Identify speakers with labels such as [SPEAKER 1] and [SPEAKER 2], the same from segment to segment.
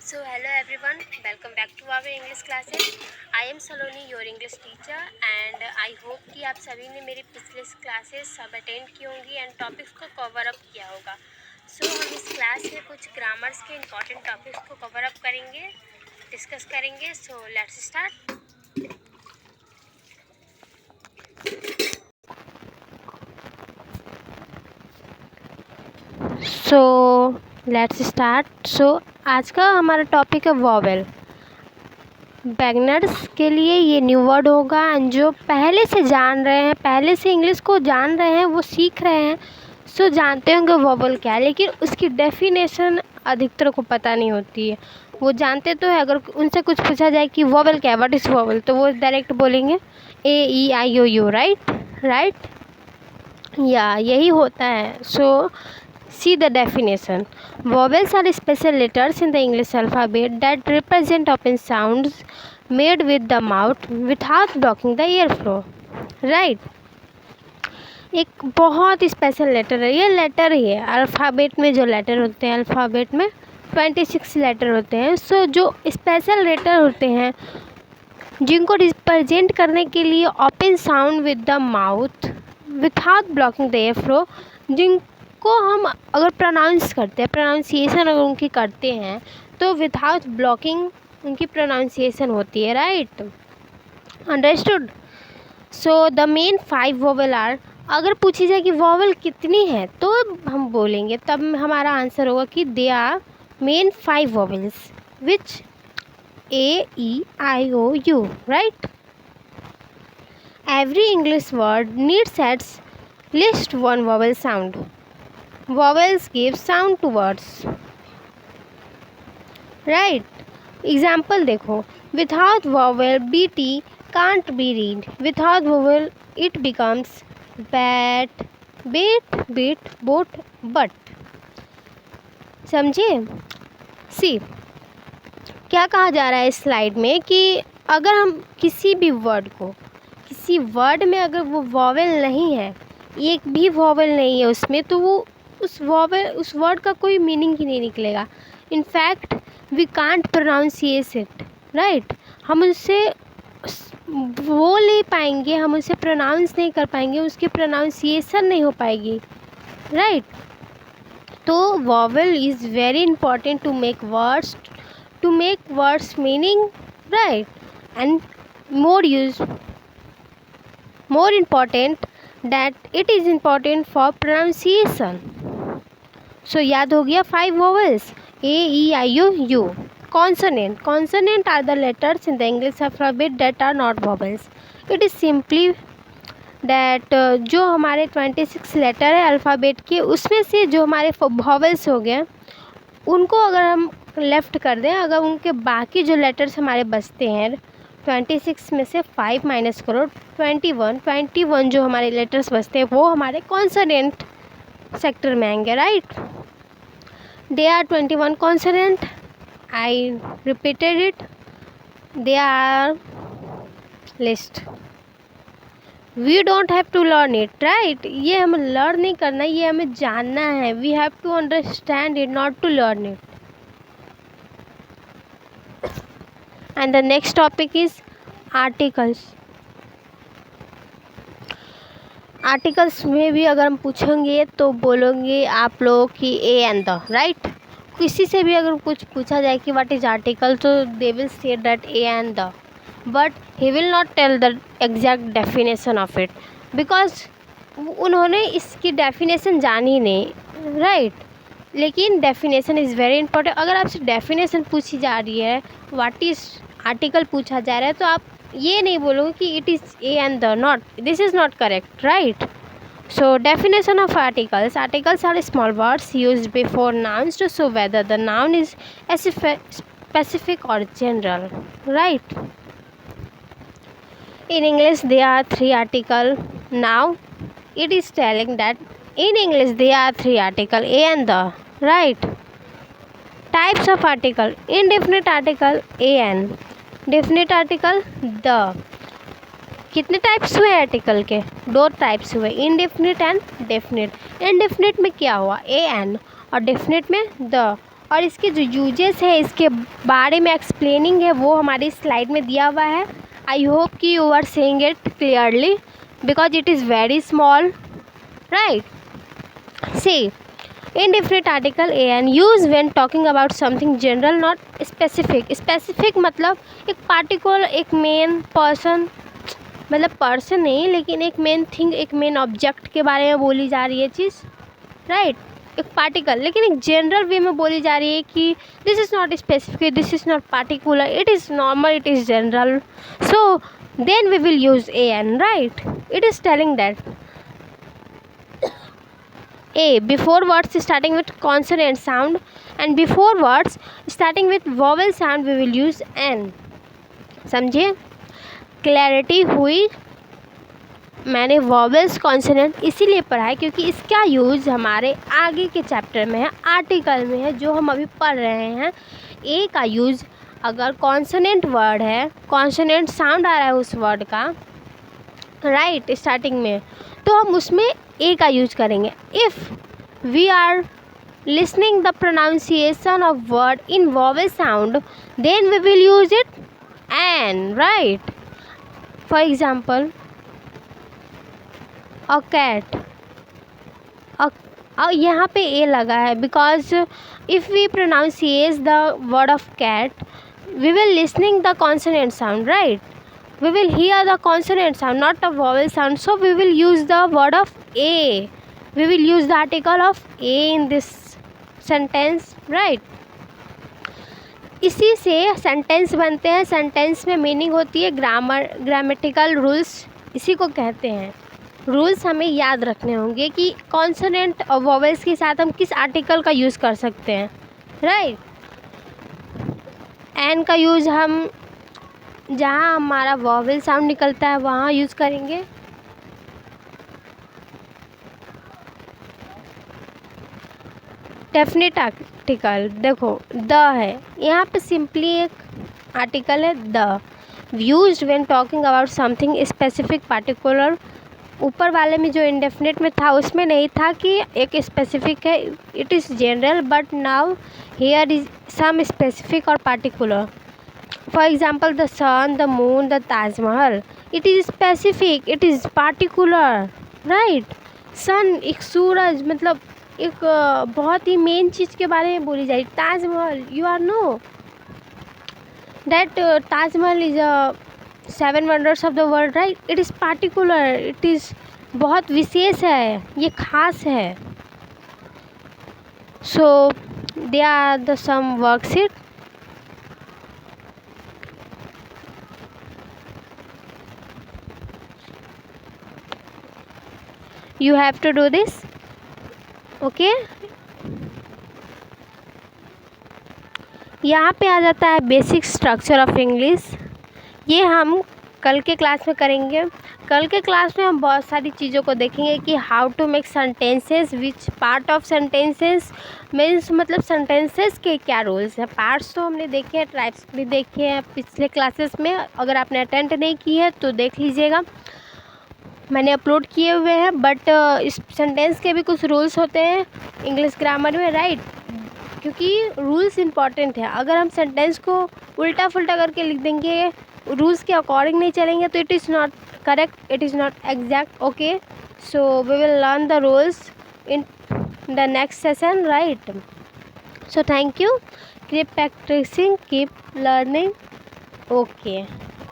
[SPEAKER 1] So hello everyone, welcome back to our English classes. I am Saloni, your English teacher, and I hope कि आप सभी ने मेरी पिछले क्लासेस सब अटेंड की होंगी एंड टॉपिक्स को कवर अप किया होगा. सो हम इस क्लास में कुछ ग्रामर्स के इम्पॉर्टेंट टॉपिक्स को कवर अप करेंगे, डिस्कस करेंगे. So let's start. सो आज का हमारा टॉपिक है वॉवेल. बिगिनर्स के लिए ये न्यू वर्ड होगा एंड जो पहले से जान रहे हैं, पहले से इंग्लिश को जान रहे हैं, वो सीख रहे हैं, सो जानते होंगे वॉवेल क्या है. लेकिन उसकी डेफिनेशन अधिकतर को पता नहीं होती है. वो जानते तो है, अगर उनसे कुछ पूछा जाए कि वॉवेल क्या है, व्हाट इज़ वॉवेल, तो वो डायरेक्ट बोलेंगे AEIOU. राइट या यही होता है. सो see the definition. Vowels are special letters in the English alphabet that represent open sounds made with the mouth without blocking the airflow. Right? एक बहुत स्पेशल लेटर है. ये लेटर ही है. अल्फ़ाबेट में जो लेटर होते हैं, अल्फ़ाबेट में 26 लेटर होते हैं. सो जो स्पेशल लेटर होते हैं जिनको रिप्रेजेंट करने के लिए open sound with the mouth without blocking the air flow, जिनको हम अगर प्रोनाउंस करते हैं, प्रोनाउंसिएशन अगर उनकी करते हैं तो विथआउट ब्लॉकिंग उनकी प्रोनाउंसिएशन होती है. Right, understood. So the main 5 vowel are. अगर पूछी जाए कि वोवेल कितनी है तो हम बोलेंगे, तब हमारा आंसर होगा कि they are main 5 vowels which AEIOU. Right? Every English word needs at least one vowel sound. Vowels give sound to words. Right? Example देखो. Without vowel BT can't be read. Without vowel it becomes bat, bait, bit, boat, but. समझे? See, क्या कहा जा रहा है इस slide में कि अगर हम किसी भी वर्ड को, किसी वर्ड में अगर वो वॉवेल नहीं है, एक भी वॉवेल नहीं है उसमें, तो वो उस वर्ड का कोई मीनिंग ही नहीं निकलेगा. In fact we can't pronunciate it. Right, हम उससे बोल नहीं पाएंगे, हम उसे प्रोनाउंस नहीं कर पाएंगे, उसकी प्रोनाउंसिएशन नहीं हो पाएगी. राइट, तो vowel is very important to make words meaning. Right, and more important that it is important for pronunciation. So याद हो गया 5 vowels AEIOU. Consonant are the letters in the English alphabet that are not vowels. It is simply that जो हमारे 26 letter है alphabet के, उसमें से जो हमारे vowels हो गए उनको अगर हम लेफ़्ट कर दें, अगर उनके बाकी जो लेटर्स हमारे बचते हैं 26 में से 5 माइनस करो, 21 जो हमारे लेटर्स बचते हैं वो हमारे कॉन्सोनेंट सेक्टर में आएंगे. Right, they are 21 consonant. I repeated it, they are list. We don't have to learn it. Right, ये हमें लर्न नहीं करना, ये हमें जानना है. We have to understand it, not to learn it. And the next topic is articles. Articles में भी अगर हम पूछेंगे तो बोलोगे आप लोग कि ए एंड द. राइट, किसी से भी अगर कुछ पूछा जाए कि व्हाट इज आर्टिकल, तो they will say that a and the, but he will not tell the exact definition of it, because उन्होंने इसकी डेफिनेशन जानी नहीं. राइट, लेकिन डेफिनेशन इज़ वेरी इंपॉर्टेंट. अगर आपसे डेफिनेशन पूछी जा रही है, व्हाट इज़ आर्टिकल पूछा जा रहा है, तो आप ये नहीं बोलोगे कि it is a and the. Not, this is not correct. Right, so definition of articles. Articles are small words used before nouns to show whether the noun is specific और general. Right, in English there are 3 articles. Now it is telling that in English there are 3 articles, a and the. Right, types of article. Indefinite article a and definite article the. कितने types हुए article के? 2 types हुए, indefinite and definite. Indefinite में क्या हुआ? A N, और definite में the. और इसके जो यूजेस है, इसके बारे में एक्सप्लेनिंग है, वो हमारी स्लाइड में दिया हुआ है. आई होप कि you are saying it clearly because it is very small, right. See, indefinite article an use when talking about something general not specific. specific मतलब एक particular, एक मेन पर्सन, मतलब पर्सन नहीं लेकिन एक मेन थिंग, एक main object के बारे में बोली जा रही है चीज़, राइट. एक पार्टिकल लेकिन एक जनरल वे में बोली जा रही है कि this is not specific, this is not particular, it is normal, it is general. So then we will use an, right. It is telling that A before words starting with consonant sound and before words starting with vowel sound we will use an. समझिए, clarity हुई. मैंने vowels consonant इसीलिए पढ़ा है क्योंकि इसका use हमारे आगे के चैप्टर में है, आर्टिकल में है, जो हम अभी पढ़ रहे हैं. ए का यूज़ अगर कॉन्सोनेंट वर्ड है, कॉन्सोनेंट साउंड आ रहा है उस वर्ड का, राइट, स्टार्टिंग में, तो हम उसमें ए का यूज करेंगे. If we are listening the pronunciation of word in vowel sound then we will use it an, right. For example a cat, यहाँ पे ए लगा है because if we pronunciate the word of cat we will listening the consonant sound, right. We will hear the consonant sound, not the vowel sound. So we will use the word of A. We will use the article of A in this sentence, right? इसी से sentence बनते हैं. Sentence में meaning होती है grammatical rules, इसी को कहते हैं. रूल्स हमें याद रखने होंगे कि कॉन्सोनेंट और वॉवेल्स के साथ हम किस आर्टिकल का यूज़ कर सकते हैं, राइट. एन का यूज़ हम जहाँ हमारा वॉवेल साउंड निकलता है वहाँ यूज़ करेंगे. डेफिनेट आर्टिकल देखो द है, यहाँ पे सिंपली एक आर्टिकल है the. Used when talking about something specific particular. ऊपर वाले में जो इंडेफिनेट में था उसमें नहीं था कि एक स्पेसिफिक है, it is general, but now here is some specific और particular. For example, the sun, the moon, the Taj Mahal. It is specific, it is particular, right? Sun एक सूरज, मतलब एक बहुत ही मेन चीज़ के बारे में बोली जाए. Taj Mahal, you are know that Taj Mahal is a 7 wonders of the world, right? It is particular, it is बहुत विशेष है, ये खास है. So they are the some worksheet. You have to do this, okay. यहाँ पे आ जाता है बेसिक स्ट्रक्चर ऑफ इंग्लिश. ये हम कल के क्लास में करेंगे. कल के क्लास में हम बहुत सारी चीज़ों को देखेंगे कि how to make sentences, which part of sentences means, मतलब सेंटेंसेस के क्या रूल्स हैं. पार्ट्स तो हमने देखे हैं, टाइप्स भी देखे हैं पिछले क्लासेस में. अगर आपने अटेंड नहीं की है तो देख लीजिएगा, मैंने अपलोड किए हुए हैं. बट इस सेंटेंस के भी कुछ रूल्स होते हैं इंग्लिश ग्रामर में, राइट. क्योंकि रूल्स इम्पॉर्टेंट है. अगर हम सेंटेंस को उल्टा फुल्टा करके लिख देंगे, रूल्स के अकॉर्डिंग नहीं चलेंगे, तो it is not correct, it is not exact, okay. So we will learn the rules in the next session, right. So thank you. Keep practising, keep learning, okay.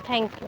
[SPEAKER 1] Thank you.